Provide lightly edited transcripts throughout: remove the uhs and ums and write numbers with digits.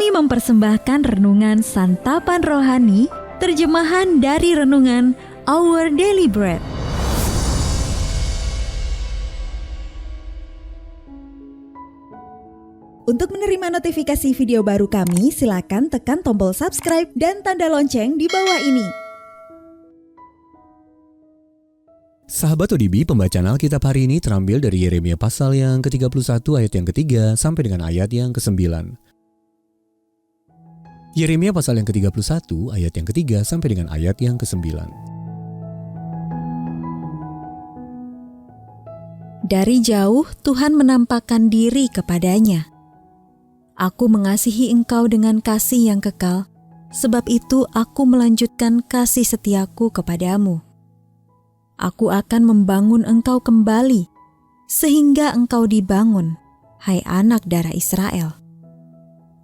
Kami mempersembahkan renungan Santapan Rohani, terjemahan dari renungan Our Daily Bread. Untuk menerima notifikasi video baru kami, silakan tekan tombol subscribe dan tanda lonceng di bawah ini. Sahabat ODB, pembacaan Alkitab hari ini terambil dari Yeremia pasal yang ke-31 ayat yang ke-3 sampai dengan ayat yang ke-9. Yeremia pasal yang ke-31 ayat yang ke-3 sampai dengan ayat yang ke-9. Dari jauh Tuhan menampakkan diri kepadanya. Aku mengasihi engkau dengan kasih yang kekal, sebab itu aku melanjutkan kasih setiaku kepadamu. Aku akan membangun engkau kembali, sehingga engkau dibangun, hai anak darah Israel.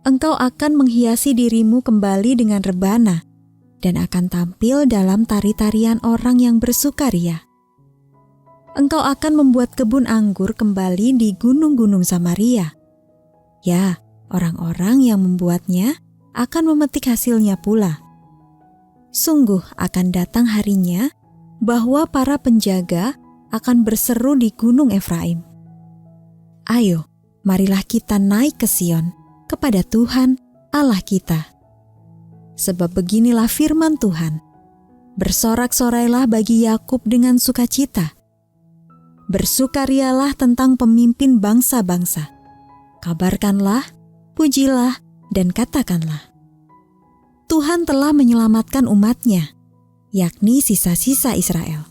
Engkau akan menghiasi dirimu kembali dengan rebana, dan akan tampil dalam tari-tarian orang yang bersukaria. Engkau akan membuat kebun anggur kembali di gunung-gunung Samaria. Ya, orang-orang yang membuatnya akan memetik hasilnya pula. Sungguh akan datang harinya bahwa para penjaga akan berseru di gunung Efraim. Ayo, marilah kita naik ke Sion, kepada Tuhan Allah kita. Sebab beginilah firman Tuhan, bersorak-sorailah bagi Yakub dengan sukacita. Bersukarialah tentang pemimpin bangsa-bangsa. Kabarkanlah, pujilah, dan katakanlah. Tuhan telah menyelamatkan umatnya, yakni sisa-sisa Israel.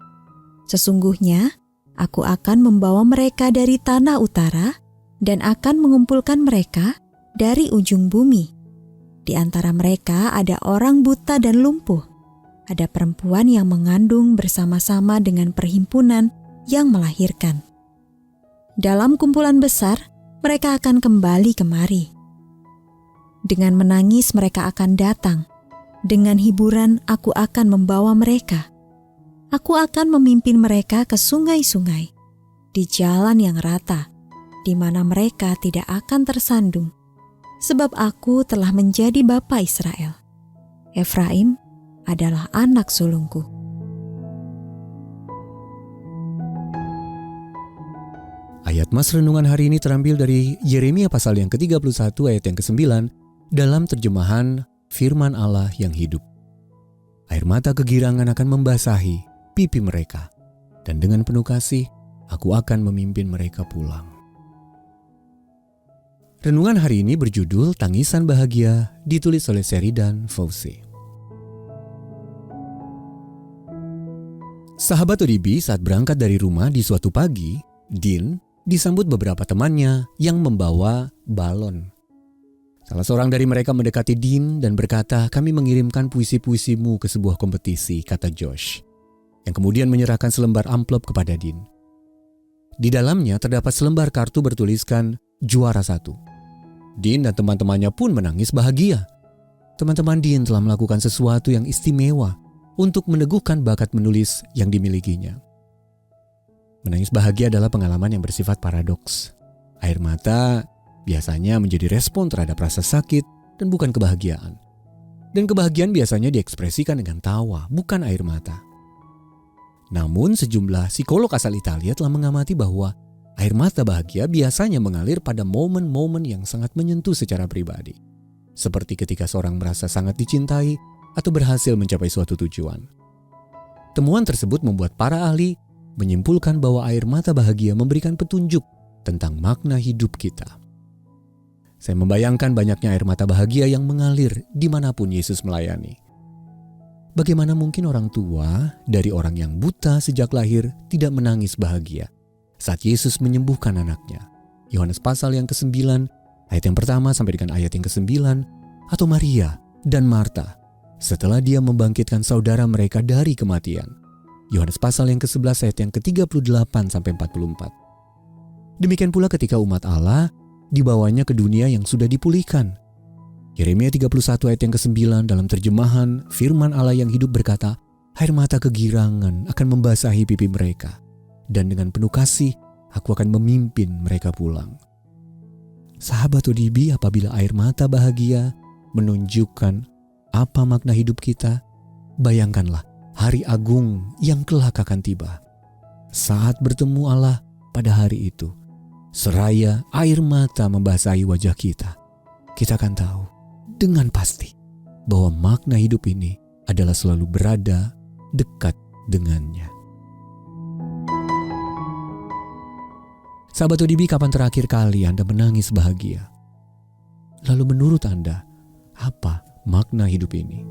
Sesungguhnya, aku akan membawa mereka dari tanah utara dan akan mengumpulkan mereka dari ujung bumi. Di antara mereka ada orang buta dan lumpuh. Ada perempuan yang mengandung bersama-sama dengan perhimpunan yang melahirkan. Dalam kumpulan besar, mereka akan kembali kemari. Dengan menangis mereka akan datang. Dengan hiburan aku akan membawa mereka. Aku akan memimpin mereka ke sungai-sungai, di jalan yang rata, di mana mereka tidak akan tersandung. Sebab aku telah menjadi bapa Israel. Efraim adalah anak sulungku. Ayat mas renungan hari ini terambil dari Yeremia pasal yang ke-31 ayat yang ke-9 dalam terjemahan Firman Allah yang hidup. Air mata kegirangan akan membasahi pipi mereka, dan dengan penuh kasih aku akan memimpin mereka pulang. Renungan hari ini berjudul Tangisan Bahagia, ditulis oleh Sheridan Fauzi. Sahabat ODB, saat berangkat dari rumah di suatu pagi, Dean disambut beberapa temannya yang membawa balon. Salah seorang dari mereka mendekati Dean dan berkata, "Kami mengirimkan puisi-puisimu ke sebuah kompetisi," kata Josh, yang kemudian menyerahkan selembar amplop kepada Dean. Di dalamnya terdapat selembar kartu bertuliskan juara 1. Dean dan teman-temannya pun menangis bahagia. Teman-teman Dean telah melakukan sesuatu yang istimewa untuk meneguhkan bakat menulis yang dimilikinya. Menangis bahagia adalah pengalaman yang bersifat paradoks. Air mata biasanya menjadi respon terhadap rasa sakit dan bukan kebahagiaan. Dan kebahagiaan biasanya diekspresikan dengan tawa, bukan air mata. Namun sejumlah psikolog asal Italia telah mengamati bahwa air mata bahagia biasanya mengalir pada momen-momen yang sangat menyentuh secara pribadi. Seperti ketika seorang merasa sangat dicintai atau berhasil mencapai suatu tujuan. Temuan tersebut membuat para ahli menyimpulkan bahwa air mata bahagia memberikan petunjuk tentang makna hidup kita. Saya membayangkan banyaknya air mata bahagia yang mengalir dimanapun Yesus melayani. Bagaimana mungkin orang tua dari orang yang buta sejak lahir tidak menangis bahagia saat Yesus menyembuhkan anaknya? Yohanes pasal yang ke-9, ayat yang pertama sampai dengan ayat yang ke-9, atau Maria dan Marta setelah dia membangkitkan saudara mereka dari kematian. Yohanes pasal yang ke-11 ayat yang ke-38 sampai 44. Demikian pula ketika umat Allah dibawanya ke dunia yang sudah dipulihkan. Yeremia 31 ayat yang ke-9 dalam terjemahan Firman Allah yang hidup berkata, "Air mata kegirangan akan membasahi pipi mereka, dan dengan penuh kasih aku akan memimpin mereka pulang." Sahabat ODB, apabila air mata bahagia menunjukkan apa makna hidup kita, bayangkanlah hari agung yang kelak akan tiba. Saat bertemu Allah pada hari itu, seraya air mata membasahi wajah kita, kita akan tahu dengan pasti bahwa makna hidup ini adalah selalu berada dekat dengannya. Sahabat ODB, kapan terakhir kali Anda menangis bahagia? Lalu menurut Anda, apa makna hidup ini?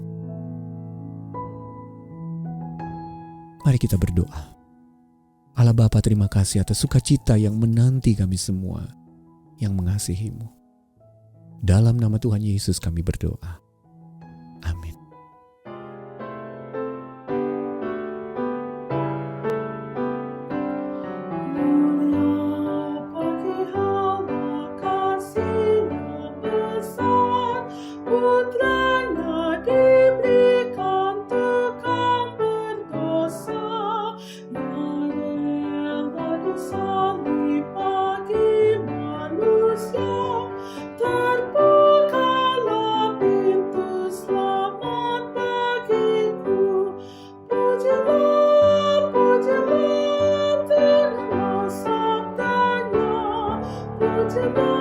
Mari kita berdoa. Allah Bapa, terima kasih atas sukacita yang menanti kami semua yang mengasihi-Mu. Dalam nama Tuhan Yesus kami berdoa. Amin. Putranya diberikan tekam berdosa, yang rela disalib bagi manusia. Terbukalah pintu selamat bagiku. Pujilah, pujilah, dengarlah sabdanya. Pujilah,